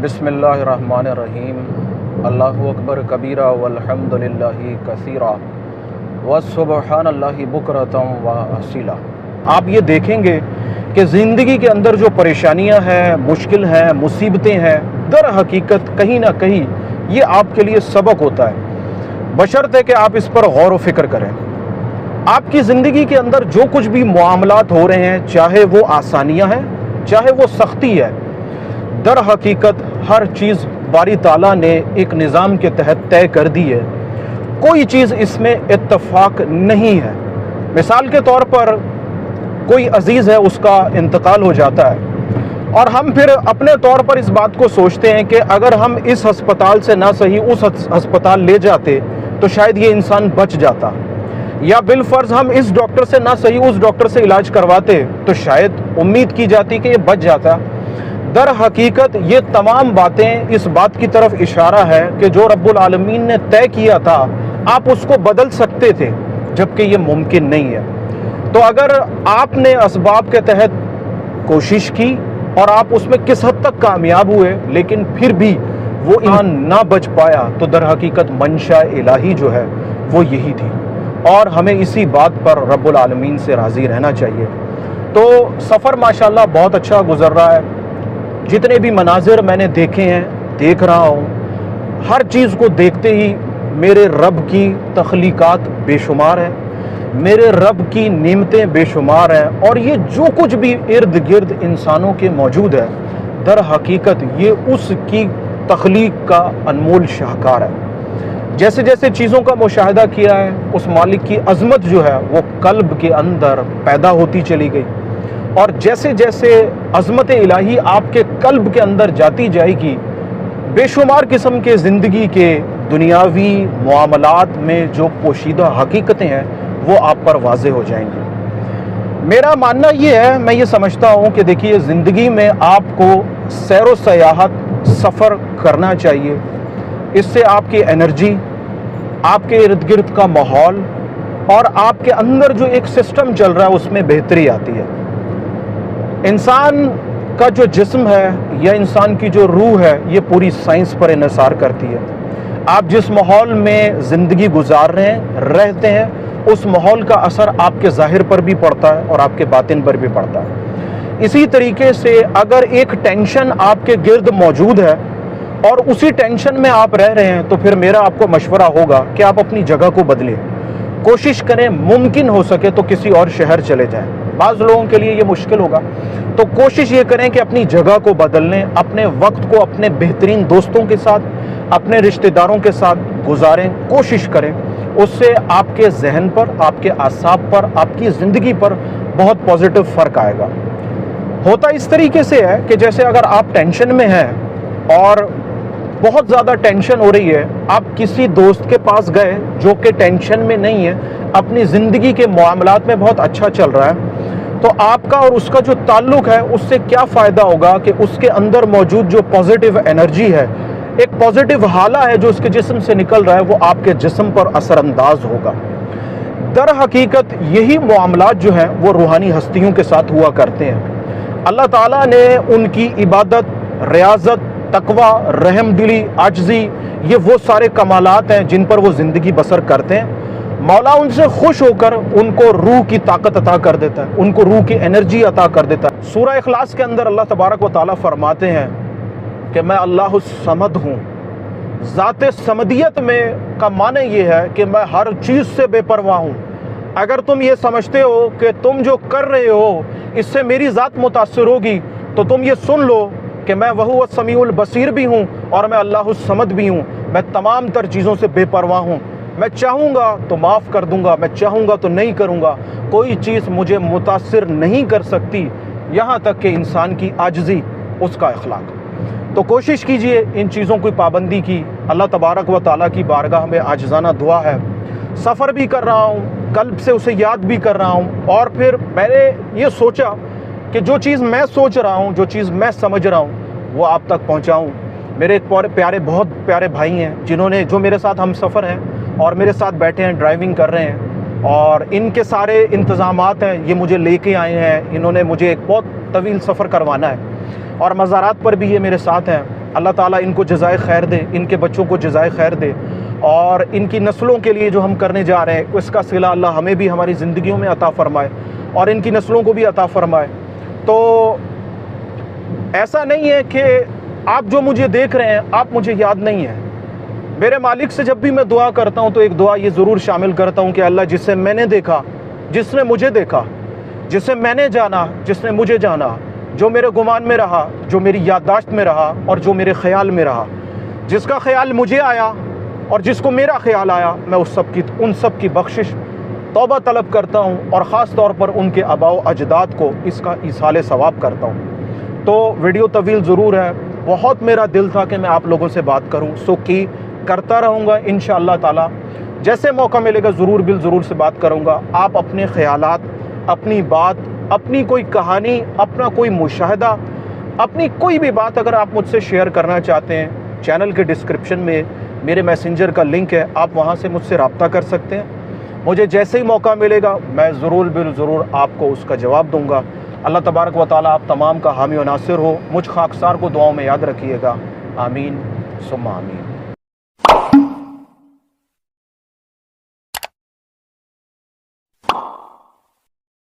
بسم اللہ الرحمن الرحیم۔ اللہ اکبر کبیرہ والحمدللہ کثیرہ وسبحان اللہ بکرۃ و اصیلا۔ آپ یہ دیکھیں گے کہ زندگی کے اندر جو پریشانیاں ہیں، مشکل ہیں، مصیبتیں ہیں، در حقیقت کہیں نہ کہیں یہ آپ کے لیے سبق ہوتا ہے، بشرطے کہ آپ اس پر غور و فکر کریں۔ آپ کی زندگی کے اندر جو کچھ بھی معاملات ہو رہے ہیں، چاہے وہ آسانیاں ہیں چاہے وہ سختی ہے، در حقیقت ہر چیز باری تعالیٰ نے ایک نظام کے تحت طے کر دی ہے، کوئی چیز اس میں اتفاق نہیں ہے۔ مثال کے طور پر کوئی عزیز ہے، اس کا انتقال ہو جاتا ہے اور ہم پھر اپنے طور پر اس بات کو سوچتے ہیں کہ اگر ہم اس ہسپتال سے نہ صحیح اس ہسپتال لے جاتے تو شاید یہ انسان بچ جاتا، یا بالفرض ہم اس ڈاکٹر سے نہ صحیح اس ڈاکٹر سے علاج کرواتے تو شاید امید کی جاتی کہ یہ بچ جاتا۔ در حقیقت یہ تمام باتیں اس بات کی طرف اشارہ ہے کہ جو رب العالمین نے طے کیا تھا آپ اس کو بدل سکتے تھے، جبکہ یہ ممکن نہیں ہے۔ تو اگر آپ نے اسباب کے تحت کوشش کی اور آپ اس میں کس حد تک کامیاب ہوئے لیکن پھر بھی وہ انسان نہ بچ پایا، تو در حقیقت منشا الہی جو ہے وہ یہی تھی، اور ہمیں اسی بات پر رب العالمین سے راضی رہنا چاہیے۔ تو سفر ماشاءاللہ بہت اچھا گزر رہا ہے، جتنے بھی مناظر میں نے دیکھے ہیں، دیکھ رہا ہوں، ہر چیز کو دیکھتے ہی میرے رب کی تخلیقات بے شمار ہیں، میرے رب کی نعمتیں بے شمار ہیں، اور یہ جو کچھ بھی ارد گرد انسانوں کے موجود ہے در حقیقت یہ اس کی تخلیق کا انمول شاہکار ہے۔ جیسے جیسے چیزوں کا مشاہدہ کیا ہے، اس مالک کی عظمت جو ہے وہ قلب کے اندر پیدا ہوتی چلی گئی، اور جیسے جیسے عظمت الہی آپ کے قلب کے اندر جاتی جائے گی، بے شمار قسم کے زندگی کے دنیاوی معاملات میں جو پوشیدہ حقیقتیں ہیں وہ آپ پر واضح ہو جائیں گی۔ میرا ماننا یہ ہے، میں یہ سمجھتا ہوں کہ دیکھیے زندگی میں آپ کو سیر و سیاحت سفر کرنا چاہیے، اس سے آپ کی انرجی، آپ کے ارد گرد کا ماحول اور آپ کے اندر جو ایک سسٹم چل رہا ہے اس میں بہتری آتی ہے۔ انسان کا جو جسم ہے یا انسان کی جو روح ہے یہ پوری سائنس پر انحصار کرتی ہے۔ آپ جس ماحول میں زندگی گزار رہے ہیں، رہتے ہیں، اس ماحول کا اثر آپ کے ظاہر پر بھی پڑتا ہے اور آپ کے باطن پر بھی پڑتا ہے۔ اسی طریقے سے اگر ایک ٹینشن آپ کے گرد موجود ہے اور اسی ٹینشن میں آپ رہ رہے ہیں تو پھر میرا آپ کو مشورہ ہوگا کہ آپ اپنی جگہ کو بدلیں، کوشش کریں ممکن ہو سکے تو کسی اور شہر چلے جائیں۔ بعض لوگوں کے لیے یہ مشکل ہوگا، تو کوشش یہ کریں کہ اپنی جگہ کو بدل لیں، اپنے وقت کو اپنے بہترین دوستوں کے ساتھ، اپنے رشتہ داروں کے ساتھ گزاریں، کوشش کریں، اس سے آپ کے ذہن پر، آپ کے اعصاب پر، آپ کی زندگی پر بہت پازیٹیو فرق آئے گا۔ ہوتا اس طریقے سے ہے کہ جیسے اگر آپ ٹینشن میں ہیں اور بہت زیادہ ٹینشن ہو رہی ہے، آپ کسی دوست کے پاس گئے جو کہ ٹینشن میں نہیں ہے، اپنی زندگی کے معاملات میں بہت اچھا چل رہا ہے، تو آپ کا اور اس کا جو تعلق ہے اس سے کیا فائدہ ہوگا کہ اس کے اندر موجود جو پازیٹیو انرجی ہے، ایک پازیٹیو حالہ ہے جو اس کے جسم سے نکل رہا ہے، وہ آپ کے جسم پر اثر انداز ہوگا۔ در حقیقت یہی معاملات جو ہیں وہ روحانی ہستیوں کے ساتھ ہوا کرتے ہیں۔ اللہ تعالیٰ نے ان کی عبادت، ریاضت، تقوی، رحم دلی، عاجزی، یہ وہ سارے کمالات ہیں جن پر وہ زندگی بسر کرتے ہیں۔ مولا ان سے خوش ہو کر ان کو روح کی طاقت عطا کر دیتا ہے، ان کو روح کی انرجی عطا کر دیتا ہے۔ سورہ اخلاص کے اندر اللہ تبارک و تعالیٰ فرماتے ہیں کہ میں اللہ الصمد ہوں۔ ذات صمدیت میں کا معنی یہ ہے کہ میں ہر چیز سے بے پرواہ ہوں۔ اگر تم یہ سمجھتے ہو کہ تم جو کر رہے ہو اس سے میری ذات متاثر ہوگی تو تم یہ سن لو کہ میں وہو السمیع البصیر بھی ہوں اور میں اللہ الصمد بھی ہوں۔ میں تمام تر چیزوں سے بے پرواہ ہوں، میں چاہوں گا تو معاف کر دوں گا، میں چاہوں گا تو نہیں کروں گا، کوئی چیز مجھے متاثر نہیں کر سکتی، یہاں تک کہ انسان کی عاجزی، اس کا اخلاق۔ تو کوشش کیجئے ان چیزوں کی پابندی کی۔ اللہ تبارک و تعالیٰ کی بارگاہ میں عاجزانہ دعا ہے، سفر بھی کر رہا ہوں، قلب سے اسے یاد بھی کر رہا ہوں، اور پھر میں نے یہ سوچا کہ جو چیز میں سوچ رہا ہوں، جو چیز میں سمجھ رہا ہوں وہ آپ تک پہنچاؤں۔ میرے ایک پیارے بہت پیارے بھائی ہیں جو میرے ساتھ ہم سفر ہیں اور میرے ساتھ بیٹھے ہیں، ڈرائیونگ کر رہے ہیں، اور ان کے سارے انتظامات ہیں، یہ مجھے لے کے آئے ہیں، انہوں نے مجھے ایک بہت طویل سفر کروانا ہے، اور مزارات پر بھی یہ میرے ساتھ ہیں۔ اللہ تعالیٰ ان کو جزائے خیر دے، ان کے بچوں کو جزائے خیر دے، اور ان کی نسلوں کے لیے جو ہم کرنے جا رہے ہیں اس کا صلہ اللہ ہمیں بھی ہماری زندگیوں میں عطا فرمائے اور ان کی نسلوں کو بھی عطا فرمائے۔ تو ایسا نہیں ہے کہ آپ جو مجھے دیکھ رہے ہیں آپ مجھے یاد نہیں ہیں۔ میرے مالک سے جب بھی میں دعا کرتا ہوں تو ایک دعا یہ ضرور شامل کرتا ہوں کہ اللہ جسے میں نے دیکھا، جس نے مجھے دیکھا، جسے میں نے جانا، جس نے مجھے جانا، جو میرے گمان میں رہا، جو میری یادداشت میں رہا اور جو میرے خیال میں رہا، جس کا خیال مجھے آیا اور جس کو میرا خیال آیا، میں ان سب کی بخشش توبہ طلب کرتا ہوں، اور خاص طور پر ان کے آباء و اجداد کو اس کا ایصال ثواب کرتا ہوں۔ تو ویڈیو طویل ضرور ہے، بہت میرا دل تھا کہ میں آپ لوگوں سے بات کروں، سو کی کرتا رہوں گا انشاءاللہ تعالی۔ جیسے موقع ملے گا ضرور سے بات کروں گا۔ آپ اپنے خیالات، اپنی بات، اپنی کوئی کہانی، اپنا کوئی مشاہدہ، اپنی کوئی بھی بات اگر آپ مجھ سے شیئر کرنا چاہتے ہیں، چینل کے ڈسکرپشن میں میرے میسنجر کا لنک ہے، آپ وہاں سے مجھ سے رابطہ کر سکتے ہیں۔ مجھے جیسے ہی موقع ملے گا میں ضرور آپ کو اس کا جواب دوں گا۔ اللہ تبارک و تعالیٰ آپ تمام کا حامی و ناصر ہو۔ مجھ خاکسار کو دعاؤں میں یاد رکھیے گا۔ آمین ثم آمین۔